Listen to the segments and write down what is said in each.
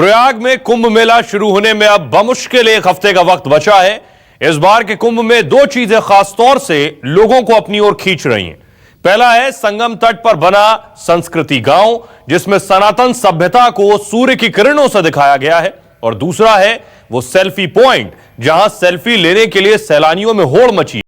प्रयाग में कुंभ मेला शुरू होने में अब बमुश्किल एक हफ्ते का वक्त बचा है। इस बार के कुंभ में दो चीजें खास तौर से लोगों को अपनी ओर खींच रही हैं। पहला है संगम तट पर बना संस्कृति गांव, जिसमें सनातन सभ्यता को सूर्य की किरणों से दिखाया गया है, और दूसरा है वो सेल्फी पॉइंट, जहां सेल्फी लेने के लिए सैलानियों में होड़ मची है।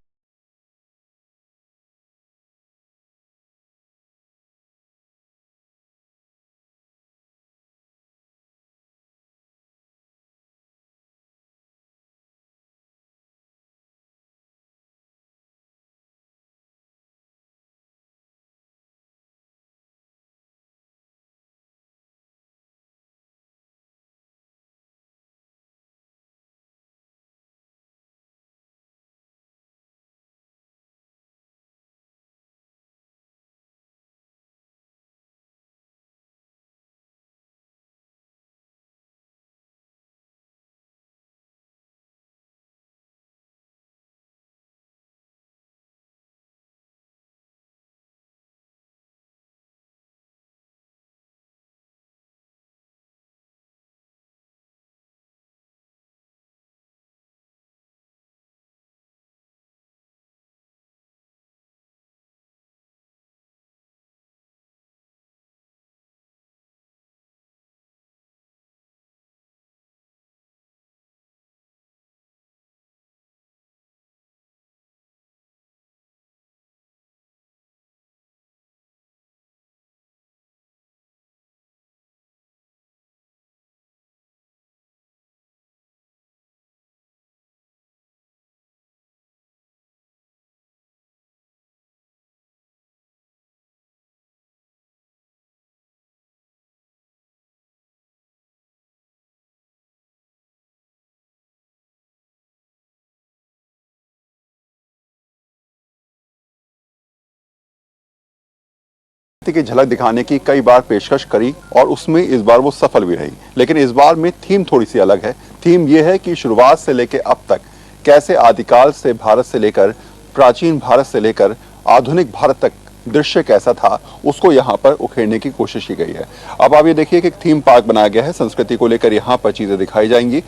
की झलक दिखाने की कई बार पेशकश करी और उसमें इस बार वो सफल भी रही, लेकिन इस बार में थीम थोड़ी सी अलग है। थीम ये है कि शुरुआत से लेकर अब तक कैसे आदिकाल से भारत से लेकर प्राचीन भारत से लेकर आधुनिक भारत तक दृश्य कैसा था, उसको यहाँ पर उखेड़ने की कोशिश की गई है। अब आप ये देखिए कि एक थीम पार्क बनाया गया है, संस्कृति को लेकर यहाँ पर चीजें दिखाई जाएंगी।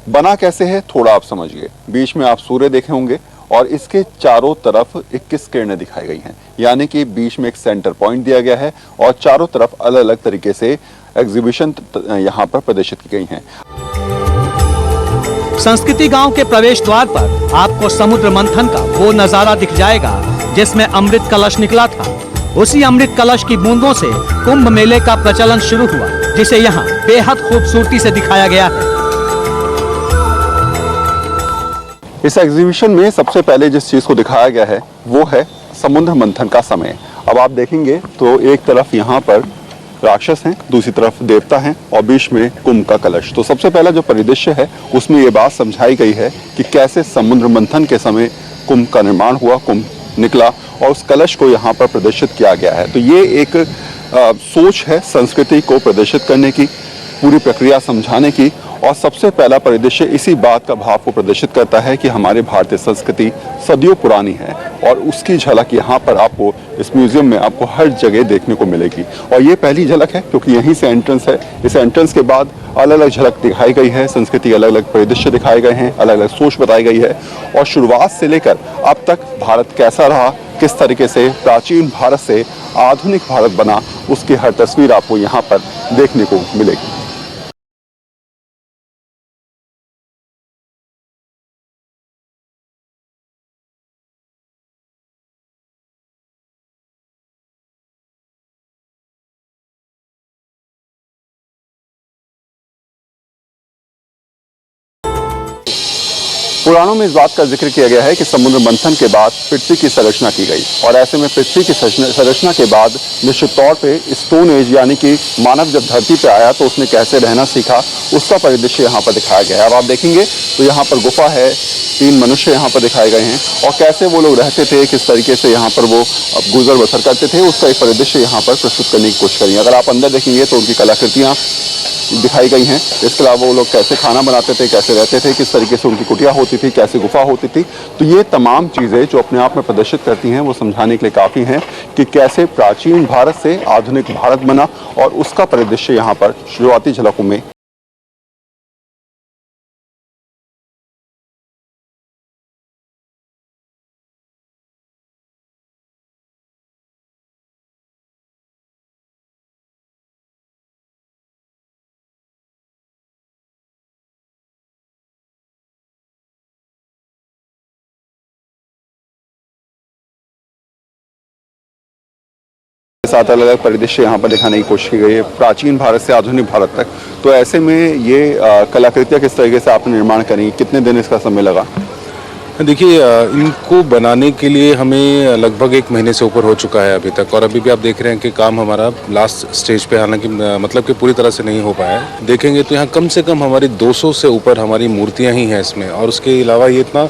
बना कैसे है थोड़ा आप समझिए। बीच में आप सूर्य देखे होंगे और इसके चारों तरफ 21 किरणें दिखाई गई हैं, यानी कि बीच में एक सेंटर पॉइंट दिया गया है और चारों तरफ अलग अलग तरीके से एग्जीबिशन यहाँ पर प्रदर्शित की गई हैं। संस्कृति गांव के प्रवेश द्वार पर आपको समुद्र मंथन का वो नजारा दिख जाएगा जिसमें अमृत कलश निकला था। उसी अमृत कलश की बूंदों से कुंभ मेले का प्रचलन शुरू हुआ, जिसे यहाँ बेहद खूबसूरती से दिखाया गया है। इस एग्जीबिशन में सबसे पहले जिस चीज को दिखाया गया है वो है समुद्र मंथन का समय। अब आप देखेंगे तो एक तरफ यहाँ पर राक्षस हैं, दूसरी तरफ देवता हैं और बीच में कुंभ का कलश। तो सबसे पहला जो परिदृश्य है उसमें ये बात समझाई गई है कि कैसे समुद्र मंथन के समय कुंभ का निर्माण हुआ, कुंभ निकला और उस कलश को यहाँ पर प्रदर्शित किया गया है। तो ये एक सोच है संस्कृति को प्रदर्शित करने की, पूरी प्रक्रिया समझाने की, और सबसे पहला परिदृश्य इसी बात का भाव को प्रदर्शित करता है कि हमारे भारतीय संस्कृति सदियों पुरानी है और उसकी झलक यहाँ पर आपको इस म्यूजियम में आपको हर जगह देखने को मिलेगी। और ये पहली झलक है क्योंकि यहीं से एंट्रेंस है। इस एंट्रेंस के बाद अलग अलग झलक दिखाई गई है, संस्कृति अलग अलग परिदृश्य दिखाए गए हैं, अलग अलग सोच बताई गई है और शुरुआत से लेकर अब तक भारत कैसा रहा, किस तरीके से प्राचीन भारत से आधुनिक भारत बना, उसकी हर तस्वीर आपको यहाँ पर देखने को मिलेगी। पुराणों में इस बात का जिक्र किया गया है कि समुद्र मंथन के बाद पृथ्वी की संरचना की गई और ऐसे में पृथ्वी की संरचना के बाद निश्चित तौर पे स्टोन एज यानी कि मानव जब धरती पे आया तो उसने कैसे रहना सीखा, उसका परिदृश्य यहाँ पर दिखाया गया है। अब आप देखेंगे तो यहाँ पर गुफा है, 3 मनुष्य यहाँ पर दिखाए गए हैं और कैसे वो लोग रहते थे, किस तरीके से यहाँ पर वो गुजर बसर करते थे, उसका एक परिदृश्य यहाँ पर प्रस्तुत करने की कोशिश करेंगे। अगर आप अंदर देखेंगे तो उनकी कलाकृतियाँ दिखाई गई हैं। इसके अलावा वो लोग कैसे खाना बनाते थे, कैसे रहते थे, किस तरीके से उनकी कुटिया होती थी, कैसे गुफा होती थी। तो ये तमाम चीज़ें जो अपने आप में प्रदर्शित करती हैं वो समझाने के लिए काफ़ी हैं कि कैसे प्राचीन भारत से आधुनिक भारत बना और उसका परिदृश्य यहाँ पर शुरुआती झलकों में साथ अलग अलग परिदृश्य यहाँ पर दिखाने की कोशिश की गई है, प्राचीन भारत से आधुनिक भारत तक। तो ऐसे में ये कलाकृतियाँ किस तरीके से आपने निर्माण करी, कितने दिन इसका समय लगा? देखिए, इनको बनाने के लिए हमें लगभग 1 महीने से ऊपर हो चुका है अभी तक, और अभी भी आप देख रहे हैं कि काम हमारा लास्ट स्टेज पे, हालांकि मतलब कि पूरी तरह से नहीं हो पाया है। देखेंगे तो यहाँ कम से कम हमारी 200 से ऊपर हमारी मूर्तियाँ ही हैं इसमें, और उसके अलावा ये इतना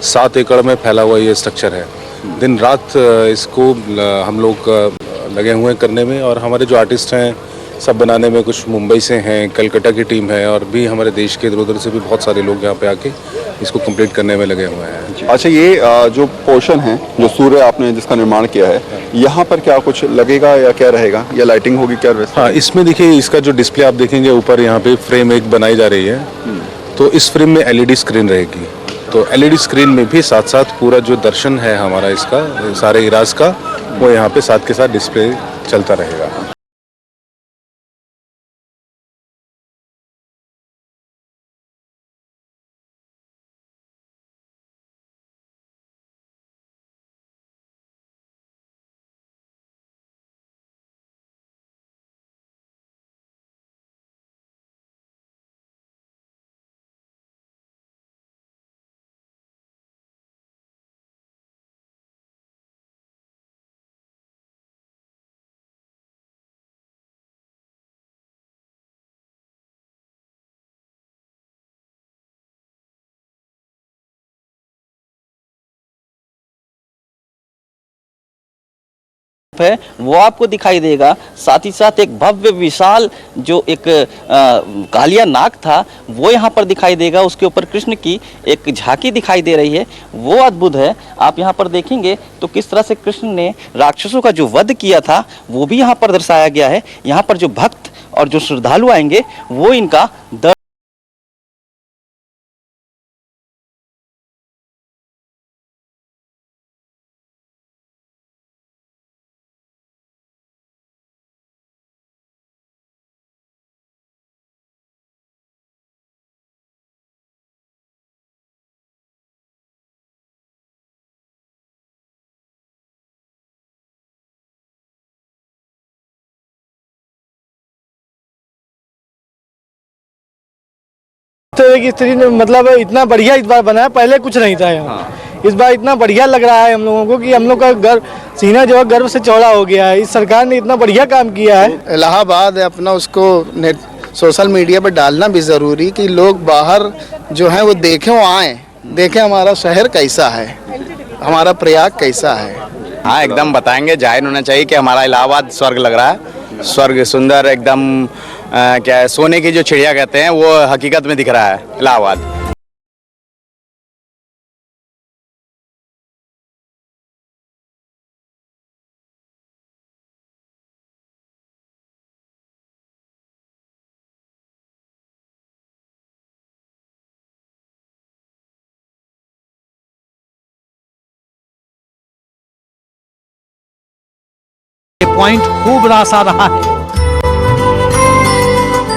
7 एकड़ में फैला हुआ ये स्ट्रक्चर है। दिन रात इसको हम लोग लगे हुए हैं करने में, और हमारे जो आर्टिस्ट हैं सब बनाने में, कुछ मुंबई से हैं, कलकत्ता की टीम है, और भी हमारे देश के इधर उधर से भी बहुत सारे लोग यहाँ पे आके इसको कंप्लीट करने में लगे हुए हैं। अच्छा, ये जो पोर्शन है, जो सूर्य आपने जिसका निर्माण किया है, यहाँ पर क्या कुछ लगेगा या क्या रहेगा, या लाइटिंग होगी क्या? हाँ, इसमें देखिए, इसका जो डिस्प्ले आप देखेंगे ऊपर यहाँ पे फ्रेम एक बनाई जा रही है, तो इस फ्रेम में LED स्क्रीन रहेगी। तो LED स्क्रीन में भी साथ साथ पूरा जो दर्शन है हमारा इसका, सारे इराज का, वो यहाँ पे साथ के साथ डिस्प्ले चलता रहेगा। है वो आपको दिखाई देगा। साथ ही साथ एक भव्य विशाल जो एक कालिया नाग था वो यहाँ पर दिखाई देगा। उसके ऊपर कृष्ण की एक झांकी दिखाई दे रही है, वो अद्भुत है। आप यहाँ पर देखेंगे तो किस तरह से कृष्ण ने राक्षसों का जो वध किया था वो भी यहाँ पर दर्शाया गया है। यहाँ पर जो भक्त और जो श्रद्धालु आएंगे वो इनका तरह की स्थिति मतलब इतना बढ़िया इस बार बना है, पहले कुछ नहीं था यहाँ। इस बार इतना बढ़िया लग रहा है हम लोगों को कि हम लोग का गर्व, सीना जो है गर्व से चौड़ा हो गया है। इस सरकार ने इतना बढ़िया काम किया है। इलाहाबाद है अपना, उसको नेट सोशल मीडिया पर डालना भी ज़रूरी कि लोग बाहर जो हैं वो देखें, वो आएँ, देखें हमारा शहर कैसा है, हमारा प्रयाग कैसा है। हाँ, एकदम बताएंगे, जाहिर होना चाहिए कि हमारा इलाहाबाद स्वर्ग लग रहा है। स्वर्ग सुंदर एकदम, क्या है, सोने की जो चिड़िया कहते हैं वो हकीकत में दिख रहा है इलाहाबाद। ये पॉइंट खूब रास आ रहा है।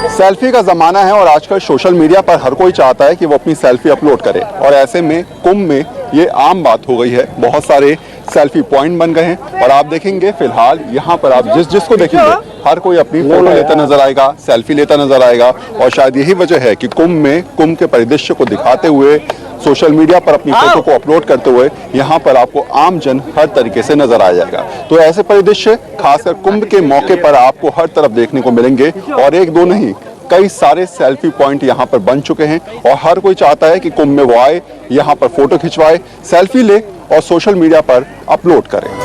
सेल्फी का ज़माना है और आजकल सोशल मीडिया पर हर कोई चाहता है कि वो अपनी सेल्फी अपलोड करे, और ऐसे में कुंभ में ये आम बात हो गई है। बहुत सारे सेल्फी पॉइंट बन गए हैं, और आप देखेंगे फिलहाल यहाँ पर आप जिसको देखेंगे हर कोई अपनी फोटो लेता नजर आएगा, सेल्फी लेता नजर आएगा। और शायद यही वजह है कि कुंभ के परिदृश्य को दिखाते हुए, सोशल मीडिया पर अपनी फोटो को अपलोड करते हुए यहाँ पर आपको आम जन हर तरीके से नजर आ जाएगा। तो ऐसे परिदृश्य खासकर कुंभ के मौके पर आपको हर तरफ देखने को मिलेंगे, और एक दो नहीं, कई सारे सेल्फी पॉइंट यहाँ पर बन चुके हैं, और हर कोई चाहता है कि कुंभ में वो आए, यहाँ पर फोटो खिंचवाए, सेल्फी ले और सोशल मीडिया पर अपलोड करें।